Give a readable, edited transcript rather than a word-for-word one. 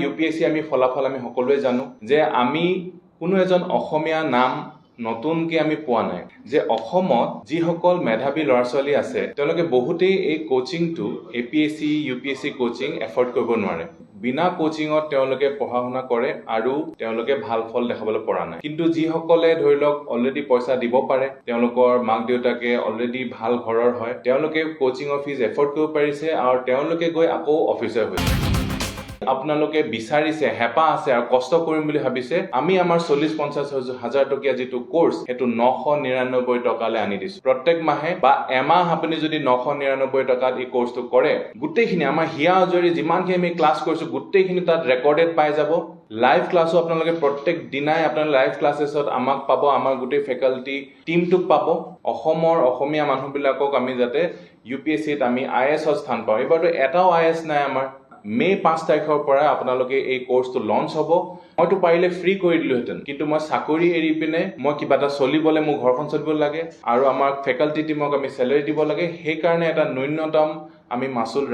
UPSC আমি ফলাফল আমি সকলোৱে জানো যে আমি কোনো এজন অসমীয়া নাম নতুনকে আমি পোৱা নাই যে অসমত যিসকল মেধাবী ল'ৰা-ছোৱালী আছে তেওঁলোকে বহুতেই এই কোচিংটো APSC UPSC কোচিং এফৰ্ড কৰিব নোৱাৰে বিনা কোচিঙত তেওঁলোকে পঢ়া শুনা কৰে আৰু তেওঁলোকে ভাল ফল দেখাবলৈ পৰা নাই কিন্তু যিসকলে ধৰি লওক অলৰেডি পইচা দিব পাৰে তেওঁলোকৰ মাক দেউতাকে অলৰেডি ভাল ঘৰৰ হয় তেওঁলোকে কোচিঙৰ ফিজ এফৰ্ড কৰিব পাৰিছে আৰু তেওঁলোকে গৈ আকৌ অফিচাৰ হৈছে আপোনালোকে বিচাৰিছে হেপা আছে আৰু কষ্ট কৰিম বুলি ভাবিছে আমি আমাৰ 40-50 হাজাৰ টকীয়া যেটো কোৰ্স হেতু 999 টকালে আনি দিছো প্ৰত্যেক মাহে বা এমাহ আপুনি যদি 999 টকাত এই কোৰ্সটো কৰে গুটেইখিনি আমাৰ হিয়া অজৰি যিমানখিনি আমি ক্লাস কৰিছো গুটেইখিনি তাত ৰেকৰ্ডেড পাই যাব লাইভ ক্লাসো আপোনালোকে প্ৰত্যেক দিনাই আপোনাৰ লাইভ ক্লাসেছত আমাক পাব আমাৰ গুটেই ফেকাল্টি টিমটোক পাব অসমৰ অসমীয়া মানুহবিলাকক আমি যাতে UPSCত আমি IAS স্থান পাওঁ এবাৰটো এটাও IAS নাই আমাৰ মে 5 তাৰিখৰ পৰা আপোনালোকে এই কোৰ্সটো লঞ্চ হ'ব মইতো পাৰিলে ফ্ৰী কৰি দিলোহেতেন কিন্তু মই চাকৰি এৰি পিনে মই কিবা এটা চলিবলে মোৰ ঘৰখন চলিব লাগে আৰু আমাৰ ফেকাল্টি টিমক আমি স্যালাৰি দিব লাগে সেই কাৰণে এটা ন্যূনতম আমি মাসুল